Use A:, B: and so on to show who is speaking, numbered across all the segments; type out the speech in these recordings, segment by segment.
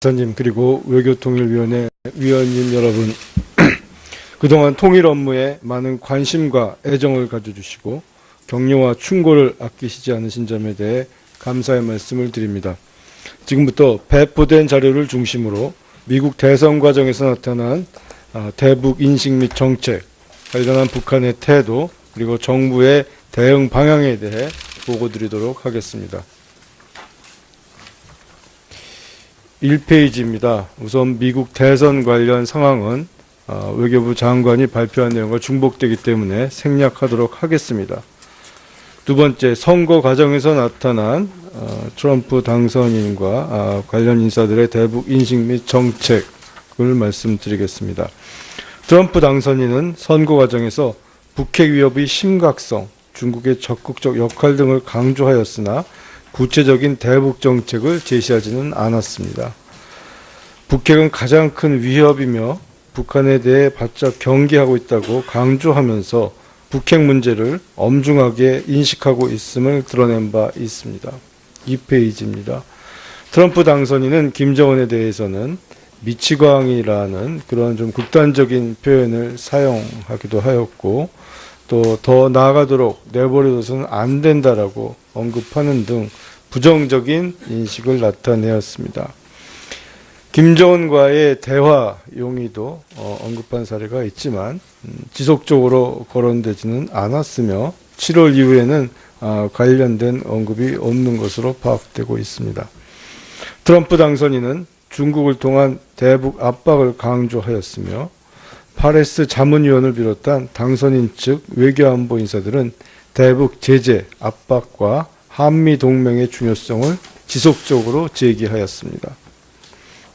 A: 박사님 그리고 외교통일위원회 위원님 여러분, 그동안 통일 업무에 많은 관심과 애정을 가져주시고 격려와 충고를 아끼시지 않으신 점에 대해 감사의 말씀을 드립니다. 지금부터 배포된 자료를 중심으로 미국 대선 과정에서 나타난 대북 인식 및 정책, 관련한 북한의 태도, 그리고 정부의 대응 방향에 대해 보고드리도록 하겠습니다. 1페이지입니다. 우선 미국 대선 관련 상황은 외교부 장관이 발표한 내용과 중복되기 때문에 생략하도록 하겠습니다. 두 번째, 선거 과정에서 나타난 트럼프 당선인과 관련 인사들의 대북 인식 및 정책을 말씀드리겠습니다. 트럼프 당선인은 선거 과정에서 북핵 위협의 심각성, 중국의 적극적 역할 등을 강조하였으나 구체적인 대북 정책을 제시하지는 않았습니다. 북핵은 가장 큰 위협이며 북한에 대해 바짝 경계하고 있다고 강조하면서 북핵 문제를 엄중하게 인식하고 있음을 드러낸 바 있습니다. 2페이지입니다. 트럼프 당선인은 김정은에 대해서는 미치광이라는 그런 좀 극단적인 표현을 사용하기도 하였고, 또 더 나아가도록 내버려둬서는 안 된다라고 언급하는 등 부정적인 인식을 나타내었습니다. 김정은과의 대화 용의도 언급한 사례가 있지만 지속적으로 거론되지는 않았으며 7월 이후에는 관련된 언급이 없는 것으로 파악되고 있습니다. 트럼프 당선인은 중국을 통한 대북 압박을 강조하였으며 파레스 자문위원을 비롯한 당선인 측 외교안보 인사들은 대북 제재, 압박과 한미 동맹의 중요성을 지속적으로 제기하였습니다.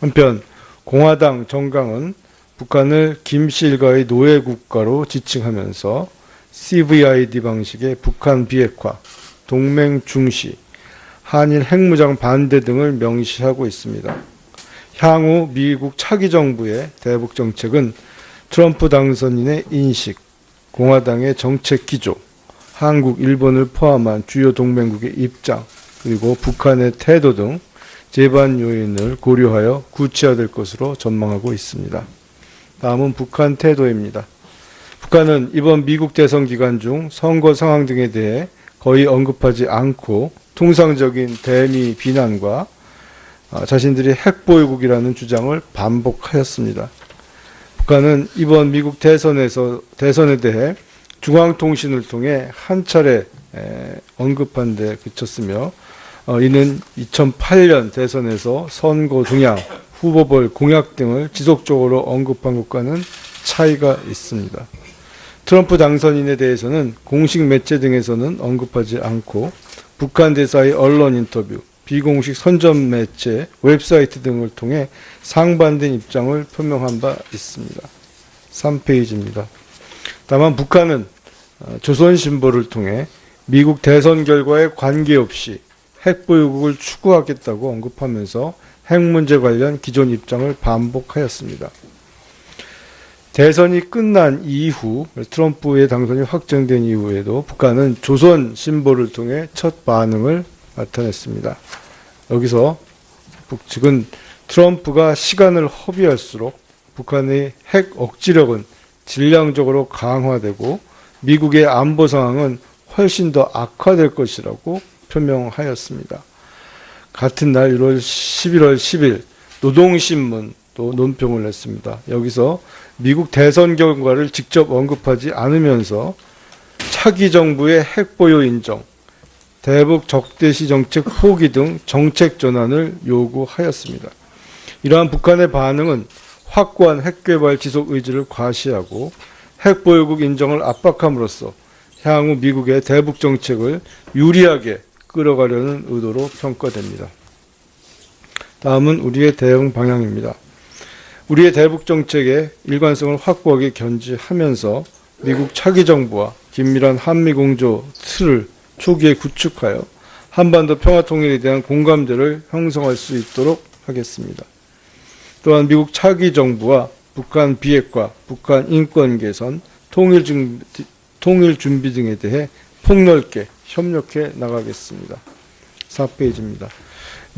A: 한편 공화당 정강은 북한을 김씨 일가의 노예 국가로 지칭하면서 CVID 방식의 북한 비핵화, 동맹 중시, 한일 핵무장 반대 등을 명시하고 있습니다. 향후 미국 차기 정부의 대북 정책은 트럼프 당선인의 인식, 공화당의 정책 기조, 한국, 일본을 포함한 주요 동맹국의 입장, 그리고 북한의 태도 등 제반 요인을 고려하여 구체화될 것으로 전망하고 있습니다. 다음은 북한 태도입니다. 북한은 이번 미국 대선 기간 중 선거 상황 등에 대해 거의 언급하지 않고 통상적인 대미 비난과 자신들이 핵보유국이라는 주장을 반복하였습니다. 북한은 이번 미국 대선에 대해 중앙통신을 통해 한 차례 언급한 데 그쳤으며, 이는 2008년 대선에서 선거 동향, 후보별 공약 등을 지속적으로 언급한 것과는 차이가 있습니다. 트럼프 당선인에 대해서는 공식 매체 등에서는 언급하지 않고 북한 대사의 언론 인터뷰, 비공식 선전 매체, 웹사이트 등을 통해 상반된 입장을 표명한 바 있습니다. 3페이지입니다. 다만 북한은 조선 신보를 통해 미국 대선 결과에 관계없이 핵보유국을 추구하겠다고 언급하면서 핵 문제 관련 기존 입장을 반복하였습니다. 대선이 끝난 이후, 트럼프의 당선이 확정된 이후에도 북한은 조선 신보를 통해 첫 반응을 나타냈습니다. 여기서 북측은 트럼프가 시간을 허비할수록 북한의 핵 억지력은 질량적으로 강화되고 미국의 안보 상황은 훨씬 더 악화될 것이라고 표명하였습니다. 같은 날 11월 10일 노동신문도 논평을 냈습니다. 여기서 미국 대선 결과를 직접 언급하지 않으면서 차기 정부의 핵보유 인정, 대북 적대시 정책 포기 등 정책 전환을 요구하였습니다. 이러한 북한의 반응은 확고한 핵개발 지속 의지를 과시하고 핵보유국 인정을 압박함으로써 향후 미국의 대북 정책을 유리하게 끌어가려는 의도로 평가됩니다. 다음은 우리의 대응 방향입니다. 우리의 대북 정책의 일관성을 확고하게 견지하면서 미국 차기 정부와 긴밀한 한미 공조 틀을 초기에 구축하여 한반도 평화통일에 대한 공감대를 형성할 수 있도록 하겠습니다. 또한 미국 차기 정부와 북한 비핵화, 북한 인권 개선, 통일 준비 등에 대해 폭넓게 협력해 나가겠습니다. 4페이지입니다.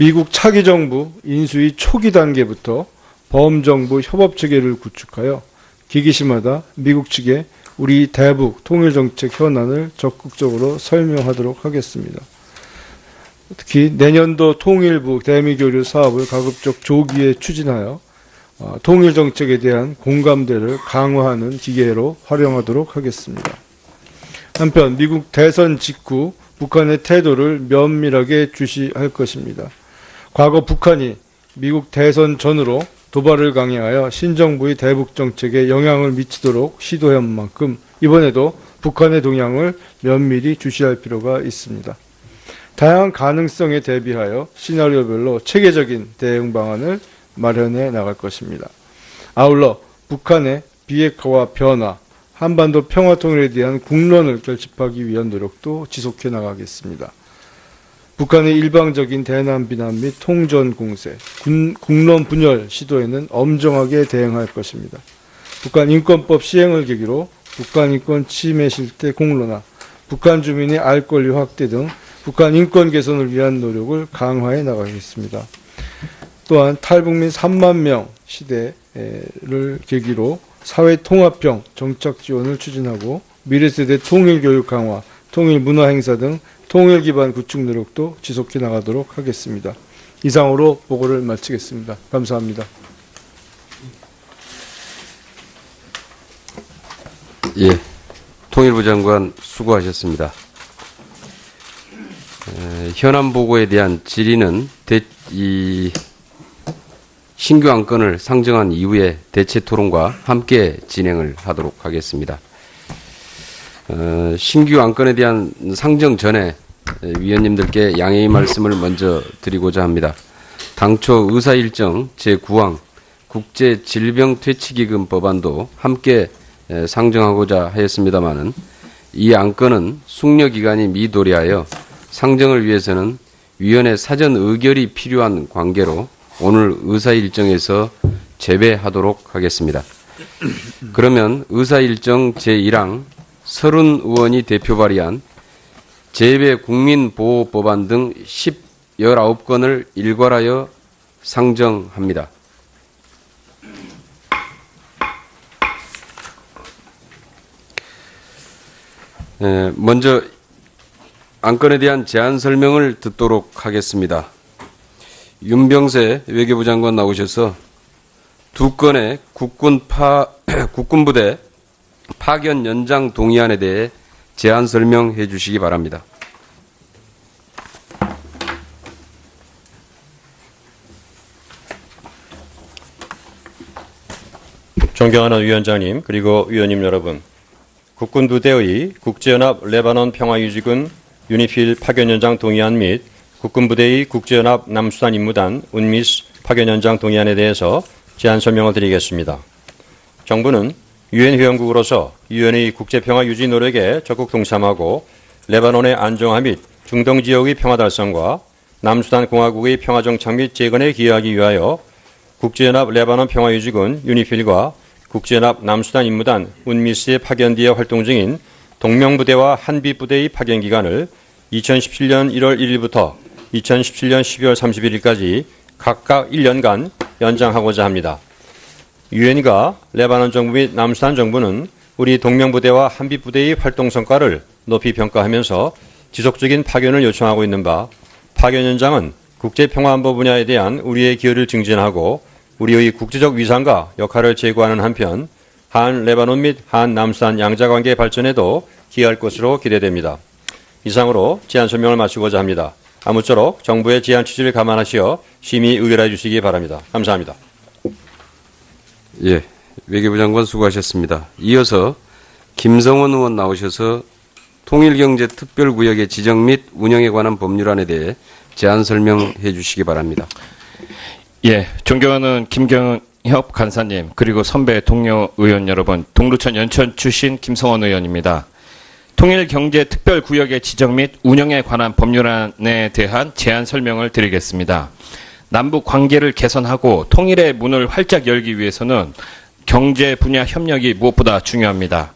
A: 미국 차기 정부 인수위 초기 단계부터 범정부 협업 체계를 구축하여 기기시마다 미국 측에 우리 대북 통일정책 현안을 적극적으로 설명하도록 하겠습니다. 특히 내년도 통일부 대미교류 사업을 가급적 조기에 추진하여 통일정책에 대한 공감대를 강화하는 기계로 활용하도록 하겠습니다. 한편 미국 대선 직후 북한의 태도를 면밀하게 주시할 것입니다. 과거 북한이 미국 대선 전후로 도발을 강행하여 신정부의 대북 정책에 영향을 미치도록 시도한 만큼 이번에도 북한의 동향을 면밀히 주시할 필요가 있습니다. 다양한 가능성에 대비하여 시나리오별로 체계적인 대응 방안을 마련해 나갈 것입니다. 아울러 북한의 비핵화와 변화, 한반도 평화통일에 대한 국론을 결집하기 위한 노력도 지속해 나가겠습니다. 북한의 일방적인 대남 비난 및 통전 공세, 국론 분열 시도에는 엄정하게 대응할 것입니다. 북한 인권법 시행을 계기로 북한 인권 침해 실태 공론화, 북한 주민의 알 권리 확대 등 북한 인권 개선을 위한 노력을 강화해 나가겠습니다. 또한 탈북민 3만 명 시대를 계기로 사회통합형 정착 지원을 추진하고 미래세대 통일교육 강화, 통일문화 행사 등 통일 기반 구축 노력도 지속해 나가도록 하겠습니다. 이상으로 보고를 마치겠습니다. 감사합니다.
B: 예, 통일부 장관 수고하셨습니다. 현안 보고에 대한 질의는 신규 안건을 상정한 이후에 대체 토론과 함께 진행을 하도록 하겠습니다. 신규 안건에 대한 상정 전에 위원님들께 양해의 말씀을 먼저 드리고자 합니다. 당초 의사일정 제9항 국제질병퇴치기금 법안도 함께 상정하고자 하였습니다마는 이 안건은 숙려기간이 미도래하여 상정을 위해서는 위원회 사전 의결이 필요한 관계로 오늘 의사일정에서 제외하도록 하겠습니다. 그러면 의사일정 제1항 서른 의원이 대표 발의한 재배 국민보호법안 등 19건을 일괄하여 상정합니다. 먼저 안건에 대한 제안 설명을 듣도록 하겠습니다. 윤병세 외교부 장관 나오셔서 두 건의 국군부대 파견 연장 동의안에 대해 제안 설명해 주시기 바랍니다.
C: 존경하는 위원장님 그리고 위원님 여러분, 국군부대의 국제연합 레바논 평화유지군 유니필 파견 연장 동의안 및 국군부대의 국제연합 남수단 임무단 운미스 파견 연장 동의안에 대해서 제안 설명을 드리겠습니다. 정부는 유엔 회원국으로서 유엔의 국제평화 유지 노력에 적극 동참하고 레바논의 안정화 및 중동 지역의 평화 달성과 남수단 공화국의 평화 정착 및 재건에 기여하기 위하여 국제연합 레바논 평화유지군 유니필과 국제연합 남수단 임무단 운미스에 파견되어 활동 중인 동명부대와 한비부대의 파견 기간을 2017년 1월 1일부터 2017년 12월 31일까지 각각 1년간 연장하고자 합니다. 유엔과 레바논 정부 및 남수단 정부는 우리 동명부대와 한비부대의 활동 성과를 높이 평가하면서 지속적인 파견을 요청하고 있는 바, 파견 연장은 국제평화안보 분야에 대한 우리의 기여를 증진하고 우리의 국제적 위상과 역할을 제고하는 한편 한 레바논 및 한 남수단 양자관계 발전에도 기여할 것으로 기대됩니다. 이상으로 제안 설명을 마치고자 합니다. 아무쪼록 정부의 제안 취지를 감안하시어 심의 의결해 주시기 바랍니다. 감사합니다.
B: 예, 외교부 장관 수고하셨습니다. 이어서 김성원 의원 나오셔서 통일경제특별구역의 지정 및 운영에 관한 법률안에 대해 제안 설명해 주시기 바랍니다.
D: 예, 존경하는 김경협 간사님 그리고 선배 동료 의원 여러분, 동두천 연천 출신 김성원 의원입니다. 통일경제특별구역의 지정 및 운영에 관한 법률안에 대한 제안 설명을 드리겠습니다. 남북 관계를 개선하고 통일의 문을 활짝 열기 위해서는 경제 분야 협력이 무엇보다 중요합니다.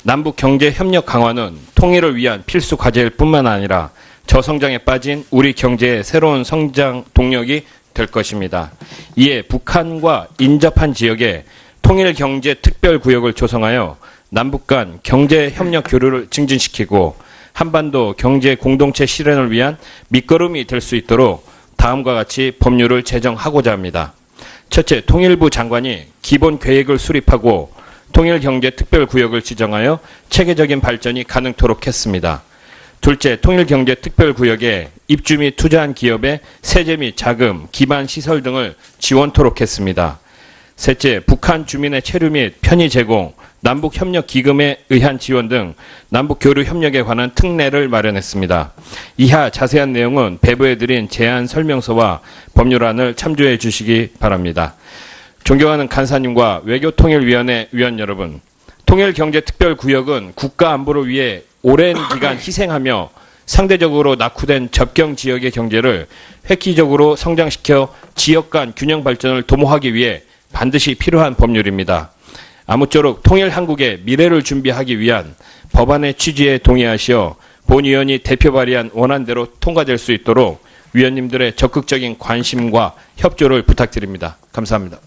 D: 남북 경제 협력 강화는 통일을 위한 필수 과제일 뿐만 아니라 저성장에 빠진 우리 경제의 새로운 성장 동력이 될 것입니다. 이에 북한과 인접한 지역에 통일경제특별구역을 조성하여 남북 간 경제협력 교류를 증진시키고 한반도 경제공동체 실현을 위한 밑거름이 될 수 있도록 다음과 같이 법률을 제정하고자 합니다. 첫째, 통일부 장관이 기본 계획을 수립하고 통일경제특별구역을 지정하여 체계적인 발전이 가능토록 했습니다. 둘째, 통일경제특별구역에 입주 및 투자한 기업의 세제 및 자금, 기반 시설 등을 지원토록 했습니다. 셋째, 북한 주민의 체류 및 편의 제공, 남북협력기금에 의한 지원 등 남북교류협력에 관한 특례를 마련했습니다. 이하 자세한 내용은 배부해드린 제안 설명서와 법률안을 참조해 주시기 바랍니다. 존경하는 간사님과 외교통일위원회 위원 여러분, 통일경제특별구역은 국가안보를 위해 오랜 기간 희생하며 상대적으로 낙후된 접경 지역의 경제를 획기적으로 성장시켜 지역 간 균형 발전을 도모하기 위해 반드시 필요한 법률입니다. 아무쪼록 통일한국의 미래를 준비하기 위한 법안의 취지에 동의하시어 본 위원이 대표 발의한 원안대로 통과될 수 있도록 위원님들의 적극적인 관심과 협조를 부탁드립니다. 감사합니다.